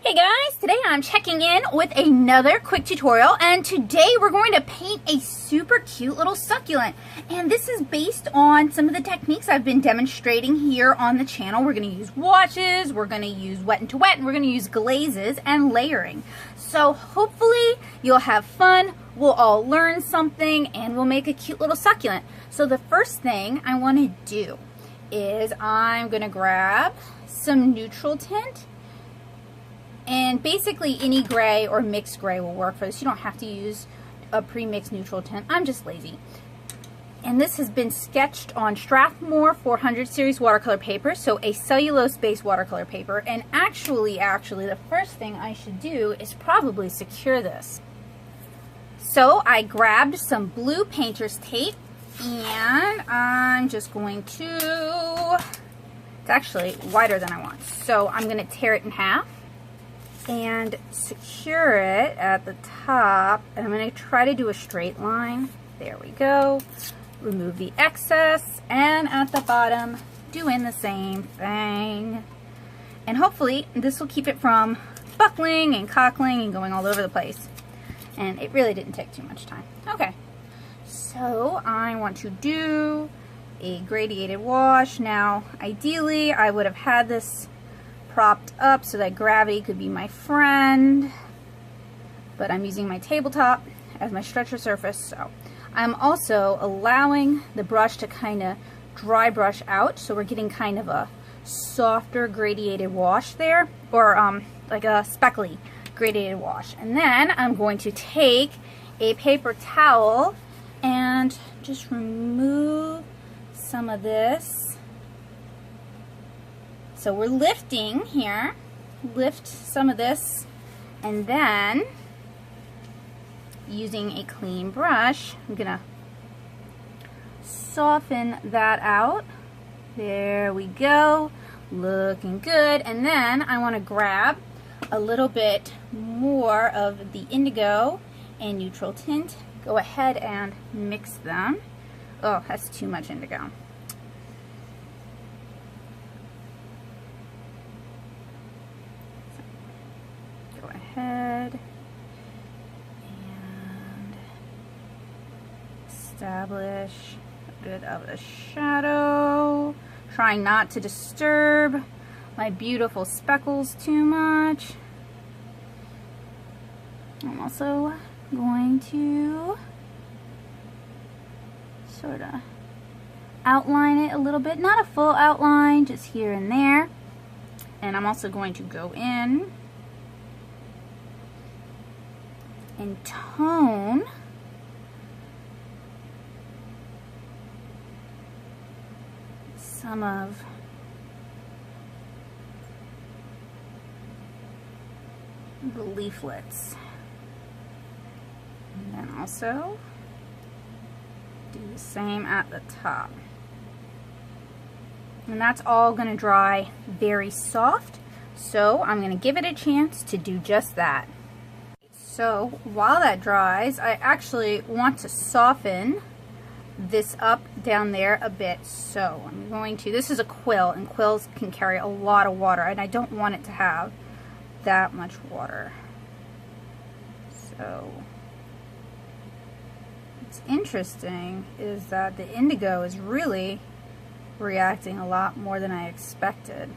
Hey guys, today I'm checking in with another quick tutorial, and today we're going to paint a super cute little succulent. And this is based on some of the techniques I've been demonstrating here on the channel. We're going to use washes, we're going to use wet into wet, and we're going to use glazes and layering. So hopefully you'll have fun, we'll all learn something, and we'll make a cute little succulent. So the first thing I want to do is I'm going to grab some neutral tint. And basically any gray or mixed gray will work for this. You don't have to use a pre-mixed neutral tint. I'm just lazy. And this has been sketched on Strathmore 400 series watercolor paper, so a cellulose-based watercolor paper. And actually, the first thing I should do is probably secure this. So I grabbed some blue painter's tape, and I'm just going to, it's actually wider than I want, so I'm going to tear it in half and secure it at the top, and I'm going to try to do a straight line. There we go. Remove the excess, and at the bottom doing the same thing. And hopefully this will keep it from buckling and cockling and going all over the place. And it really didn't take too much time. Okay, so I want to do a gradiated wash. Now ideally I would have had this propped up so that gravity could be my friend, but I'm using my tabletop as my stretcher surface, so I'm also allowing the brush to kind of dry brush out, so we're getting kind of a softer gradiated wash there, or like a speckly gradiated wash. And then I'm going to take a paper towel and just remove some of this. So we're lifting here, lift some of this, and then using a clean brush, I'm gonna soften that out. There we go, looking good. And then I want to grab a little bit more of the indigo and neutral tint. Go ahead and mix them. Oh, that's too much indigo. Head and establish a bit of a shadow, trying not to disturb my beautiful speckles too much. I'm also going to sort of outline it a little bit, not a full outline, just here and there. And I'm also going to go in and tone some of the leaflets, and then also do the same at the top. And that's all going to dry very soft, so I'm going to give it a chance to do just that. So while that dries, I actually want to soften this up down there a bit. So I'm going to, this is a quill, and quills can carry a lot of water, and I don't want it to have that much water. So what's interesting is that the indigo is really reacting a lot more than I expected.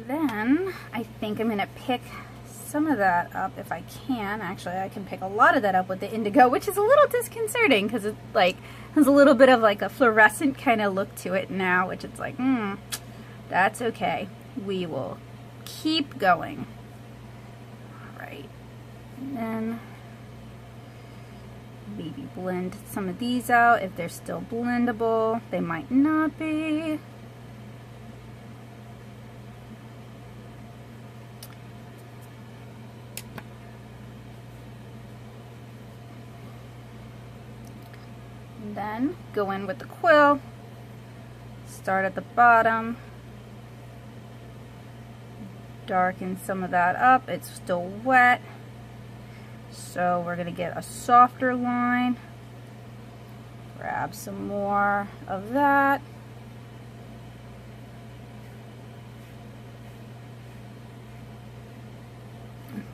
Then I think I'm going to pick some of that up if I can. Actually, I can pick a lot of that up with the indigo, which is a little disconcerting because it like has a little bit of like a fluorescent kind of look to it now, which it's like, that's okay. We will keep going. All right, and then maybe blend some of these out if they're still blendable. They might not be. And then go in with the quill, start at the bottom, darken some of that up. It's still wet, so we're going to get a softer line. Grab some more of that.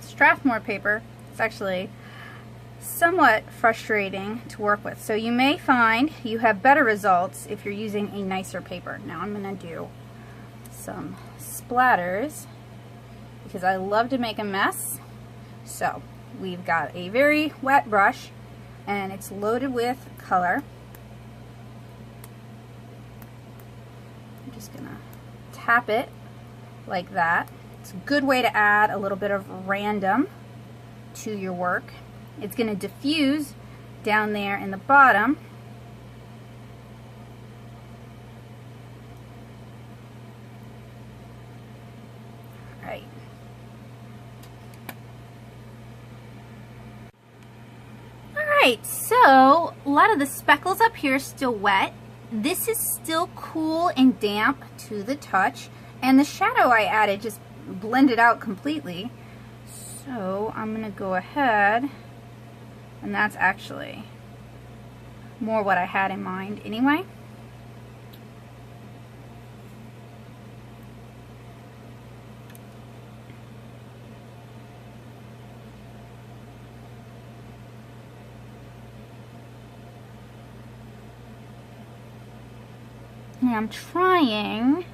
Strathmore paper, it's actually somewhat frustrating to work with. So you may find you have better results if you're using a nicer paper. Now I'm going to do some splatters because I love to make a mess. So we've got a very wet brush and it's loaded with color. I'm just going to tap it like that. It's a good way to add a little bit of random to your work. It's going to diffuse down there in the bottom. Right. Alright, so a lot of the speckles up here are still wet. This is still cool and damp to the touch. And the shadow I added just blended out completely. So I'm going to go ahead, and that's actually more what I had in mind anyway. And I'm trying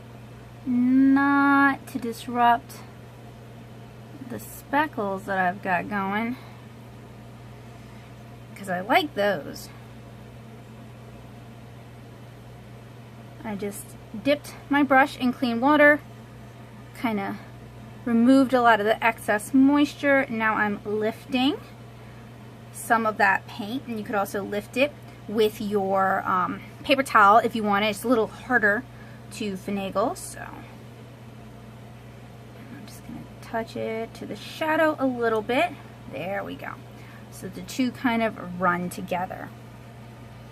not to disrupt the speckles that I've got going, because I like those. I just dipped my brush in clean water, kind of removed a lot of the excess moisture. Now I'm lifting some of that paint, and you could also lift it with your paper towel if you want it. It's a little harder to finagle, so I'm just going to touch it to the shadow a little bit. There we go. So the two kind of run together.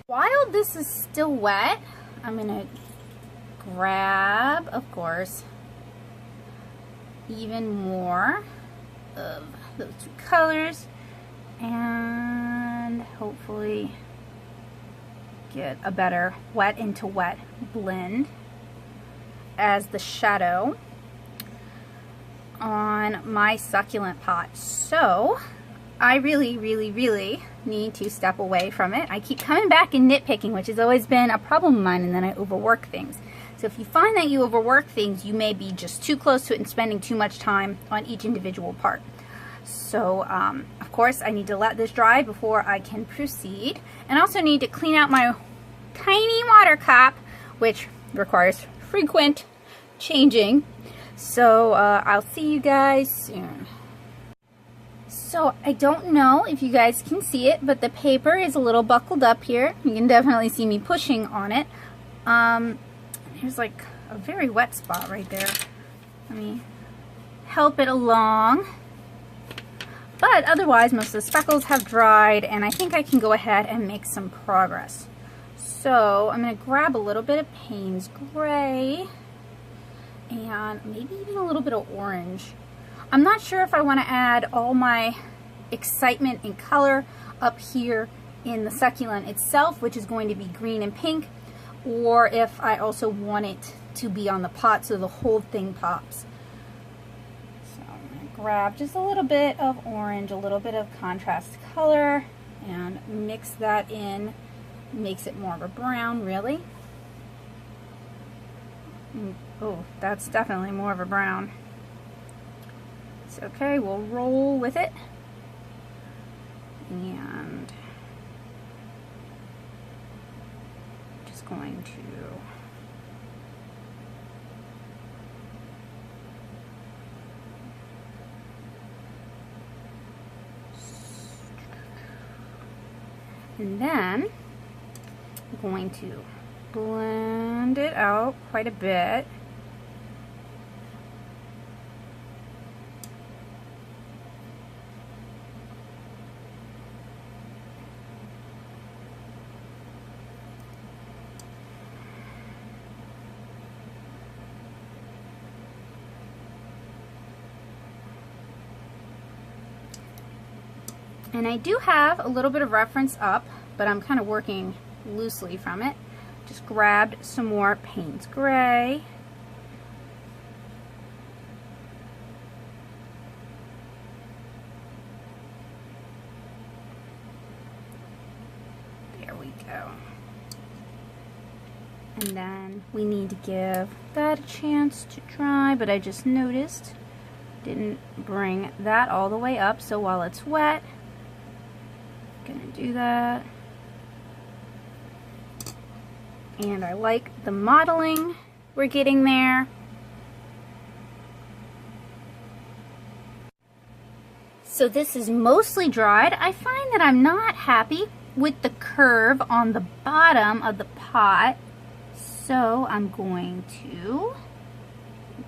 While this is still wet, I'm going to grab, of course, even more of those two colors and hopefully get a better wet into wet blend as the shadow on my succulent pot. So I really need to step away from it. I keep coming back and nitpicking, which has always been a problem of mine, and then I overwork things. So if you find that you overwork things, you may be just too close to it and spending too much time on each individual part. So of course I need to let this dry before I can proceed, and also need to clean out my tiny water cup, which requires frequent changing. So I'll see you guys soon. So I don't know if you guys can see it, but the paper is a little buckled up here. You can definitely see me pushing on it. There's like a very wet spot right there. Let me help it along. But otherwise, most of the speckles have dried, and I think I can go ahead and make some progress. So I'm going to grab a little bit of Payne's Gray and maybe even a little bit of orange. I'm not sure if I want to add all my excitement and color up here in the succulent itself, which is going to be green and pink, or if I also want it to be on the pot so the whole thing pops. So I'm going to grab just a little bit of orange, a little bit of contrast color, and mix that in. Makes it more of a brown, really. Oh, that's definitely more of a brown. It's okay, we'll roll with it. And just going to and then I'm going to blend it out quite a bit. And I do have a little bit of reference up, but I'm kind of working loosely from it. Just grabbed some more Payne's Gray. go. And then we need to give that a chance to dry, but I just noticed didn't bring that all the way up, so while it's wet, I'm gonna do that. And I like the modeling we're getting there. So this is mostly dried. I find that I'm not happy with the curve on the bottom of the pot, so I'm going to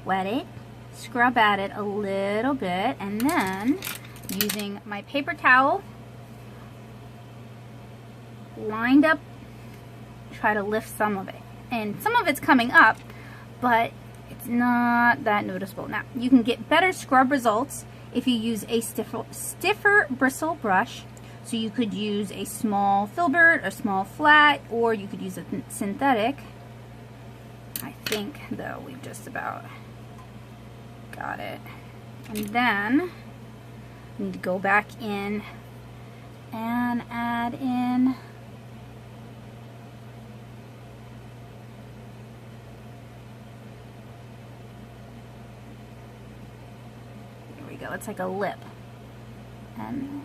wet it, scrub at it a little bit, and then using my paper towel lined up, try to lift some of it. And some of it's coming up, but it's not that noticeable. Now, you can get better scrub results if you use a stiffer bristle brush. So you could use a small filbert, a small flat, or you could use a synthetic. I think, though, we've just about got it. And then we need to go back in and add in go. It's like a lip. And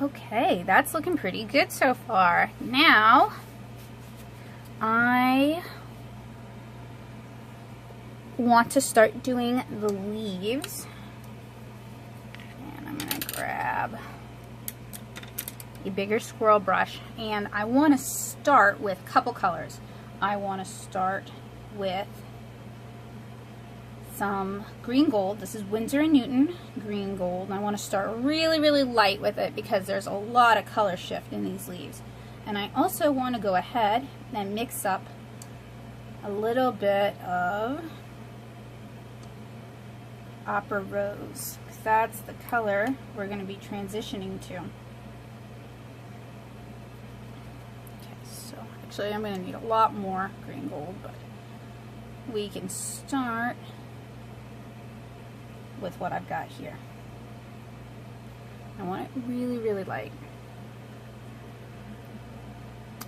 okay, that's looking pretty good so far. Now, I want to start doing the leaves. Grab a bigger swirl brush, and I want to start with a couple colors. I want to start with some green gold. This is Winsor & Newton green gold, and I want to start really, really light with it because there's a lot of color shift in these leaves. And I also want to go ahead and mix up a little bit of Opera Rose. That's the color we're going to be transitioning to. Okay, so actually I'm going to need a lot more green gold, but we can start with what I've got here. I want it really, really light.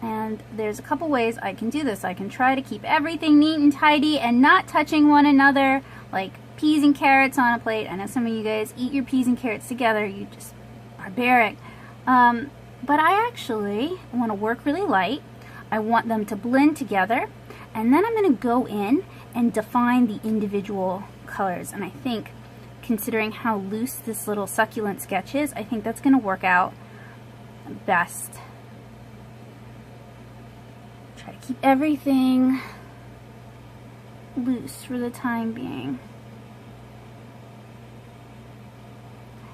And there's a couple ways I can do this. I can try to keep everything neat and tidy and not touching one another, like peas and carrots on a plate. I know some of you guys eat your peas and carrots together. You just barbaric. But I actually want to work really light. I want them to blend together. And then I'm going to go in and define the individual colors. And I think, considering how loose this little succulent sketch is, I think that's going to work out best. Try to keep everything loose for the time being.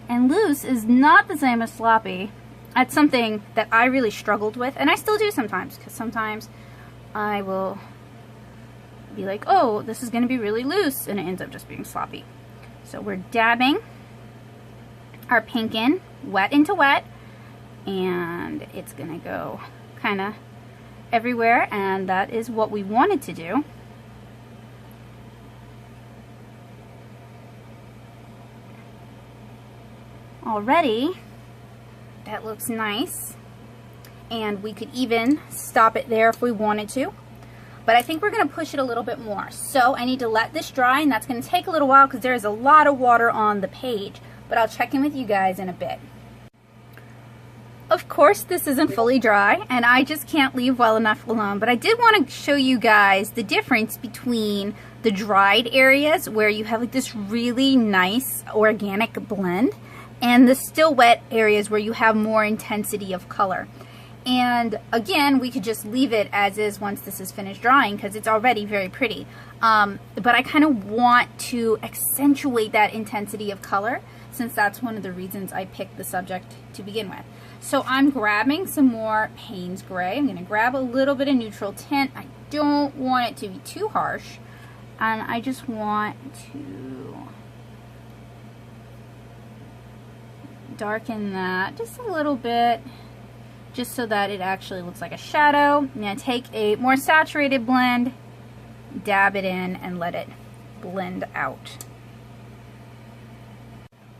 And loose is not the same as sloppy. That's something that I really struggled with, and I still do sometimes, because sometimes I will be like, oh, this is going to be really loose, and it ends up just being sloppy. So we're dabbing our pink in, wet into wet, and it's going to go kind of everywhere, and that is what we wanted to do. Already, that looks nice, and we could even stop it there if we wanted to, but I think we're going to push it a little bit more. So I need to let this dry, and that's going to take a little while because there is a lot of water on the page, but I'll check in with you guys in a bit. Of course, this isn't fully dry, and I just can't leave well enough alone, but I did want to show you guys the difference between the dried areas where you have like this really nice organic blend and the still wet areas where you have more intensity of color. And again, we could just leave it as is once this is finished drying because it's already very pretty. But I kind of want to accentuate that intensity of color since that's one of the reasons I picked the subject to begin with. So I'm grabbing some more Payne's Gray. I'm going to grab a little bit of neutral tint. I don't want it to be too harsh, and I just want to darken that just a little bit, just so that it actually looks like a shadow. I'm going to take a more saturated blend, dab it in, and let it blend out.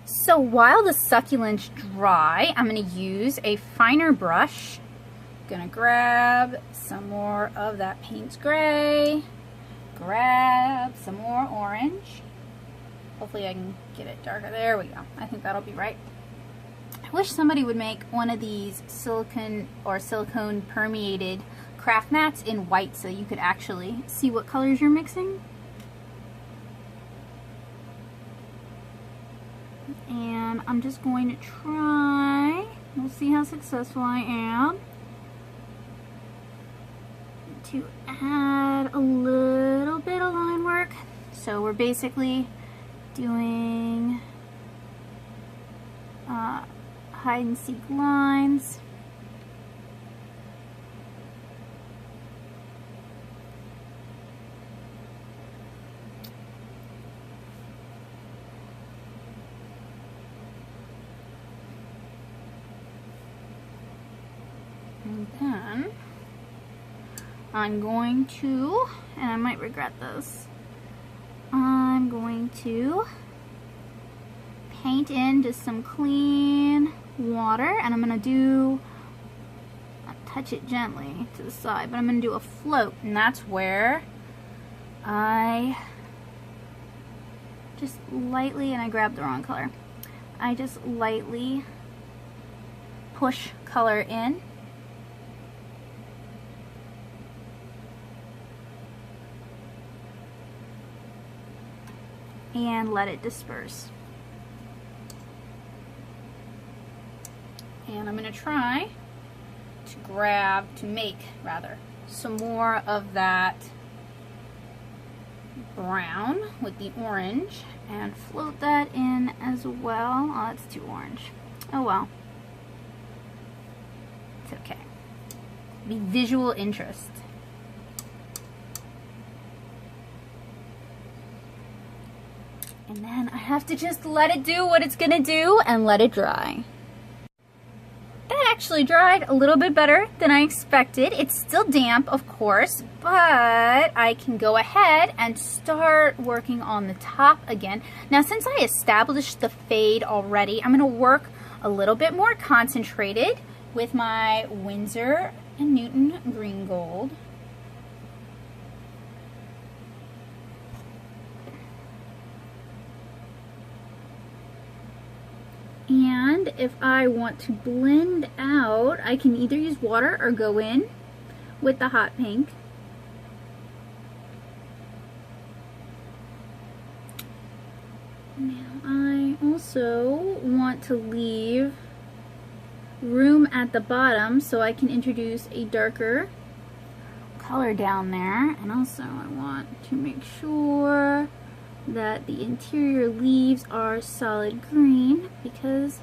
So while the succulents dry, I'm going to use a finer brush. I'm going to grab some more of that Payne's Gray, grab some more orange. Hopefully I can get it darker. There we go. I think that'll be right. I wish somebody would make one of these silicone permeated craft mats in white so you could actually see what colors you're mixing. And I'm just going to try, we'll see how successful I am, to add a little bit of line work. So we're basically doing hide and seek lines. And then I'm going to, and I might regret this, I'm going to paint in just some clean water, and I'm going to touch it gently to the side, but I'm going to do a float, and that's where I just lightly, and I grabbed the wrong color, I just lightly push color in. And let it disperse. And I'm going to try to make some more of that brown with the orange and float that in as well. Oh, that's too orange. Oh well. It's okay. The visual interest. And then I have to just let it do what it's gonna do and let it dry. That actually dried a little bit better than I expected. It's still damp, of course, but I can go ahead and start working on the top again. Now, since I established the fade already, I'm gonna work a little bit more concentrated with my Winsor & Newton Green Gold. And if I want to blend out, I can either use water or go in with the hot pink. Now I also want to leave room at the bottom so I can introduce a darker color down there. And also I want to make sure that the interior leaves are solid green, because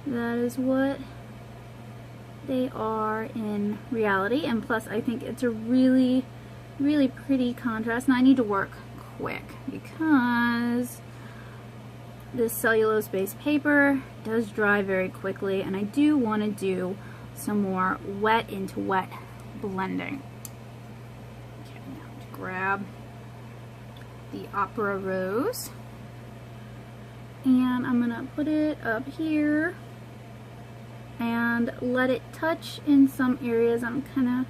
that is what they are in reality. And plus I think it's a really pretty contrast. Now I need to work quick because this cellulose based paper does dry very quickly, and I do want to do some more wet into wet blending. Okay, now to grab the Opera Rose, and I'm gonna put it up here and let it touch in some areas. I'm kind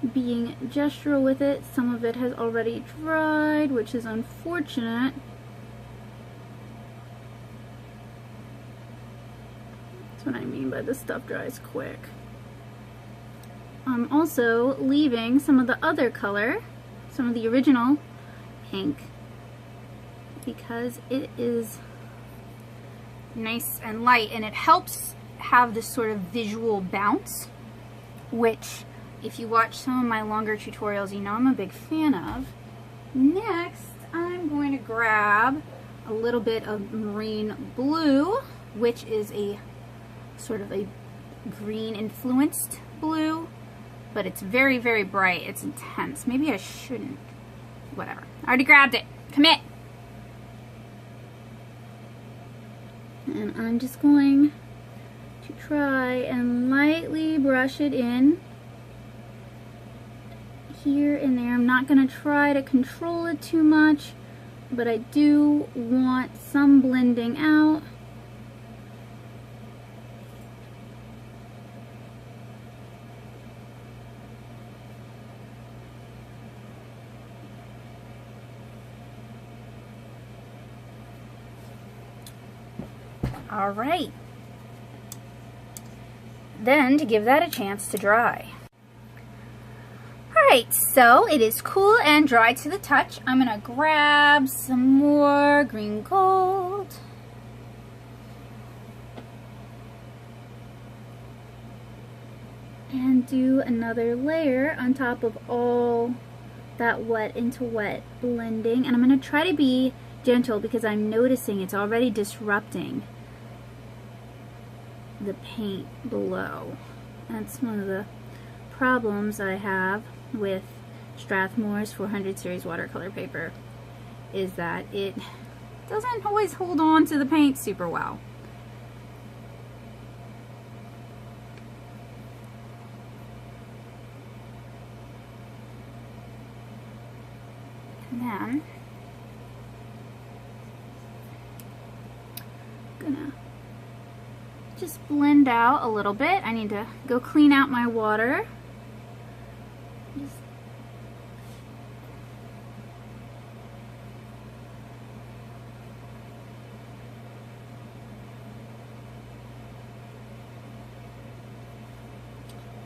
of being gestural with it. Some of it has already dried, which is unfortunate. That's what I mean by this stuff dries quick. I'm also leaving some of the other color, some of the original pink, because it is nice and light and it helps have this sort of visual bounce, which if you watch some of my longer tutorials, you know I'm a big fan of. Next, I'm going to grab a little bit of marine blue, which is a sort of a green influenced blue, but it's very bright. It's intense. Maybe I shouldn't. Whatever. I already grabbed it. Commit. And I'm just going to try and lightly brush it in here and there. I'm not going to try to control it too much, but I do want some blending out. All right. Then to give that a chance to dry. Alright, so it is cool and dry to the touch. I'm going to grab some more green gold. And do another layer on top of all that wet into wet blending. And I'm going to try to be gentle because I'm noticing it's already disrupting the paint below. That's one of the problems I have with Strathmore's 400 series watercolor paper, is that it doesn't always hold on to the paint super well. And then I'm gonna just blend out a little bit. I need to go clean out my water.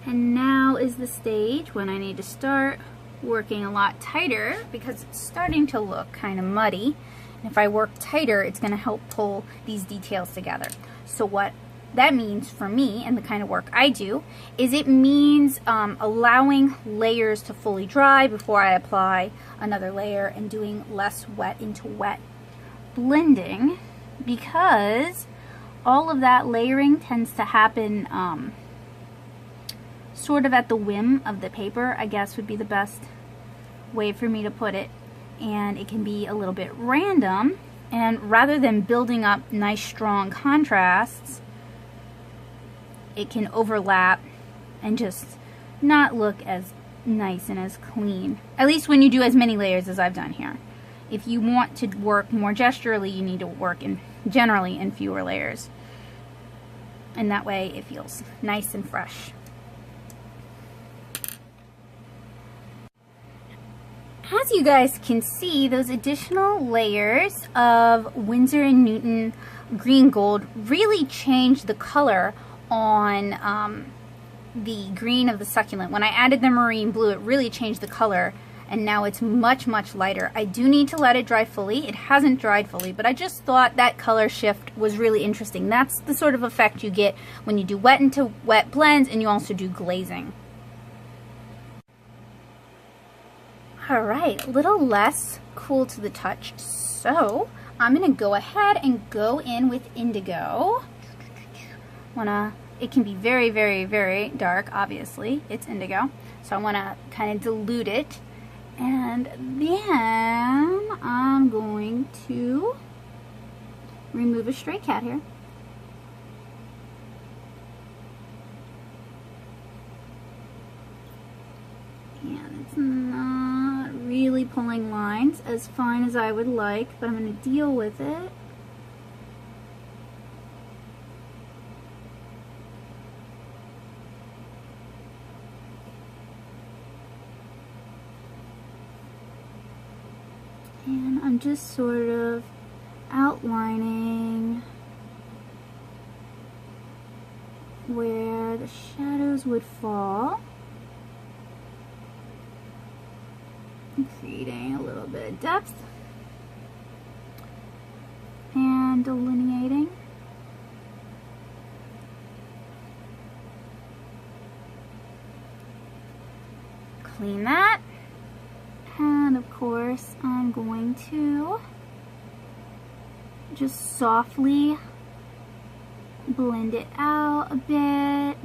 And now is the stage when I need to start working a lot tighter because it's starting to look kind of muddy. And if I work tighter, it's going to help pull these details together. So what that means for me and the kind of work I do is it means allowing layers to fully dry before I apply another layer and doing less wet into wet blending, because all of that layering tends to happen sort of at the whim of the paper, I guess would be the best way for me to put it. And it can be a little bit random, and rather than building up nice strong contrasts, it can overlap and just not look as nice and as clean. At least when you do as many layers as I've done here. If you want to work more gesturally, you need to work generally in fewer layers. And that way it feels nice and fresh. As you guys can see, those additional layers of Winsor & Newton green gold really changed the color on the green of the succulent. When I added the marine blue, it really changed the color, and now it's much, much lighter. I do need to let it dry fully. It hasn't dried fully, but I just thought that color shift was really interesting. That's the sort of effect you get when you do wet into wet blends and you also do glazing. Alright, a little less cool to the touch, so I'm going to go ahead and go in with indigo. It can be very, very, very dark, obviously. It's indigo. So I want to kind of dilute it. And then I'm going to remove a stray cat here. And it's not really pulling lines as fine as I would like, but I'm going to deal with it. And I'm just sort of outlining where the shadows would fall. Creating a little bit of depth and delineating. Clean that. And of course, I'm going to just softly blend it out a bit.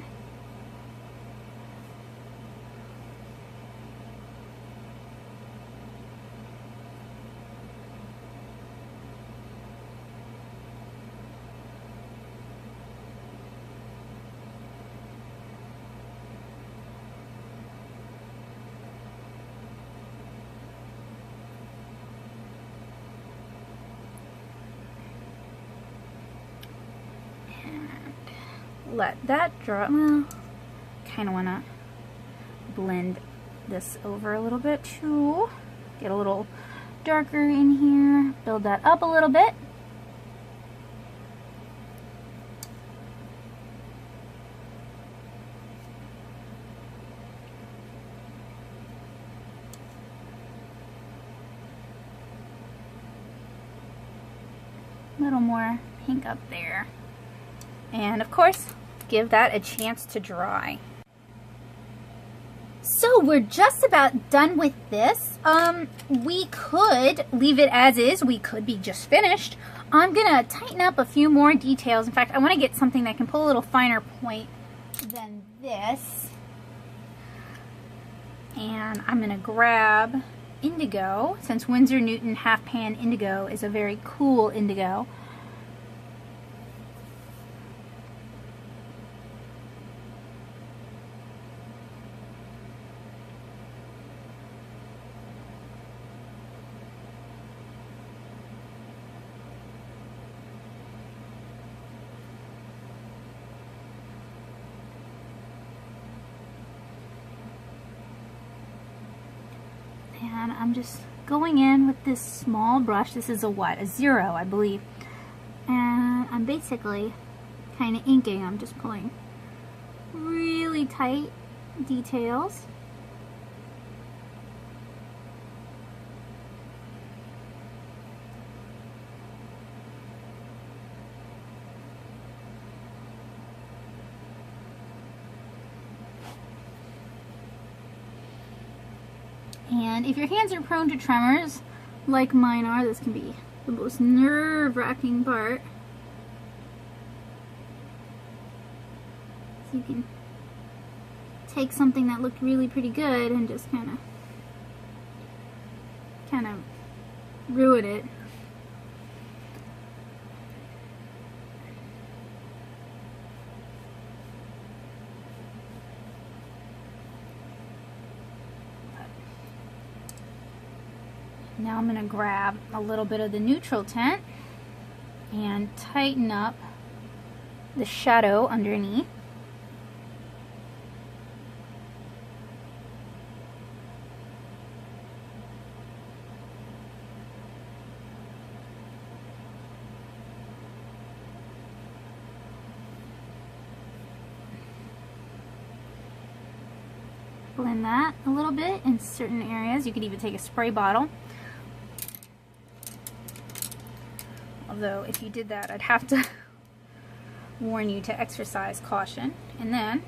let that dry. Well, kind of want to blend this over a little bit too. Get a little darker in here. Build that up a little bit. A little more pink up there. And of course, give that a chance to dry. So we're just about done with this. We could leave it as is. We could be just finished. I'm gonna tighten up a few more details. In fact, I want to get something that can pull a little finer point than this. And I'm gonna grab indigo, since Winsor Newton half pan indigo is a very cool indigo. And I'm just going in with this small brush. This is a what? A 0, I believe. And I'm basically kind of inking. I'm just pulling really tight details. And if your hands are prone to tremors, like mine are, this can be the most nerve-wracking part. So you can take something that looked really pretty good and just kind of ruin it. Now I'm going to grab a little bit of the neutral tint and tighten up the shadow underneath. Blend that a little bit in certain areas. You could even take a spray bottle. Although if you did that, I'd have to warn you to exercise caution. And then,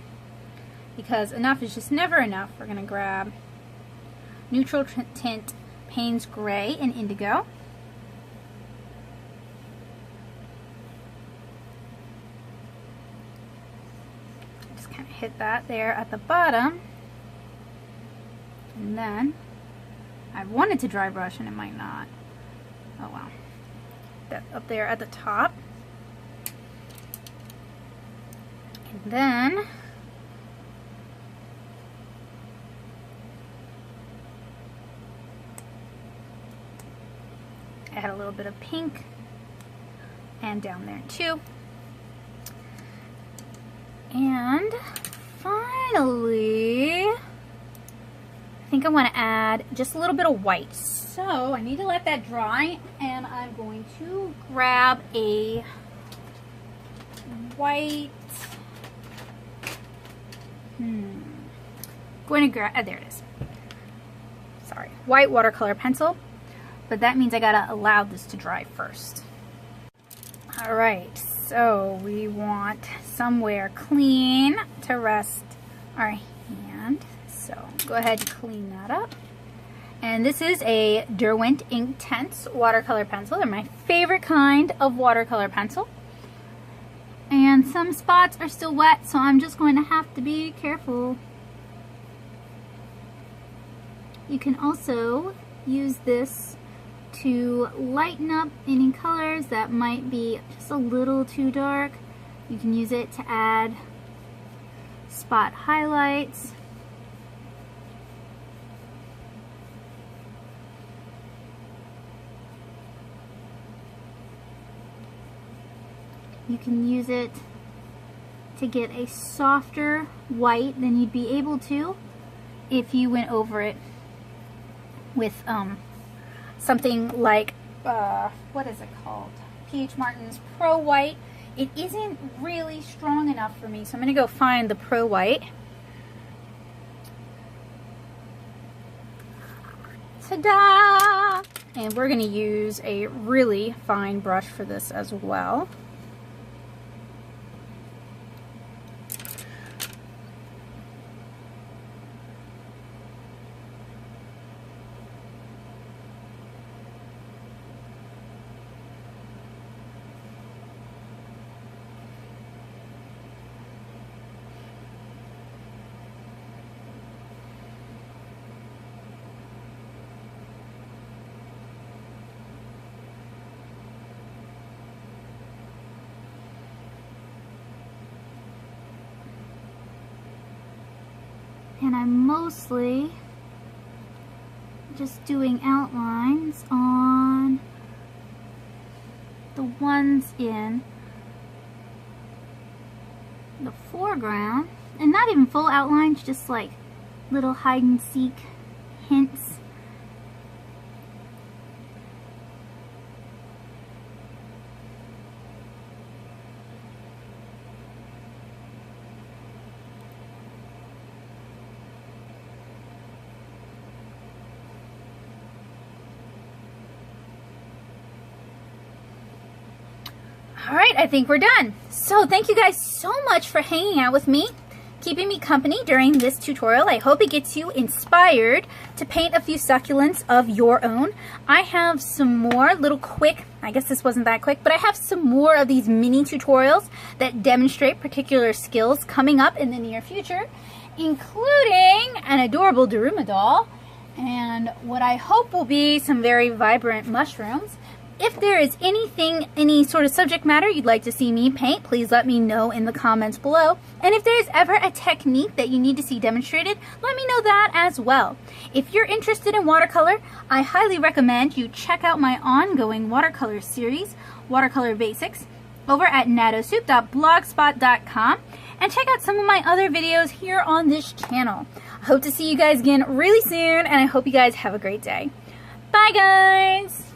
because enough is just never enough, we're going to grab neutral tint Payne's Gray and Indigo. Just kind of hit that there at the bottom. And then, I wanted to dry brush and it might not. Oh well. That up there at the top. And then add a little bit of pink and down there too. And finally, I think I want to add just a little bit of white. So I need to let that dry, and I'm going to grab a white, going to grab, there it is. Sorry, white watercolor pencil, but that means I gotta allow this to dry first. All right, so we want somewhere clean to rest our hand. So go ahead and clean that up. And this is a Derwent Inktense watercolor pencil. They're my favorite kind of watercolor pencil. And some spots are still wet, so I'm just going to have to be careful. You can also use this to lighten up any colors that might be just a little too dark. You can use it to add spot highlights. You can use it to get a softer white than you'd be able to if you went over it with something like, what is it called? P.H. Martin's Pro White. It isn't really strong enough for me, so I'm going to go find the Pro White. Ta-da! And we're going to use a really fine brush for this as well. And I'm mostly just doing outlines on the ones in the foreground, and not even full outlines, just like little hide and seek hints. All right, I think we're done. So thank you guys so much for hanging out with me, keeping me company during this tutorial. I hope it gets you inspired to paint a few succulents of your own. I have some more little quick, I guess this wasn't that quick, but I have some more of these mini tutorials that demonstrate particular skills coming up in the near future, including an adorable Daruma doll and what I hope will be some very vibrant mushrooms. If there is anything, any sort of subject matter you'd like to see me paint, please let me know in the comments below. And if there's ever a technique that you need to see demonstrated, let me know that as well. If you're interested in watercolor, I highly recommend you check out my ongoing watercolor series, Watercolor Basics, over at natosoup.blogspot.com, and check out some of my other videos here on this channel. I hope to see you guys again really soon, and I hope you guys have a great day. Bye, guys!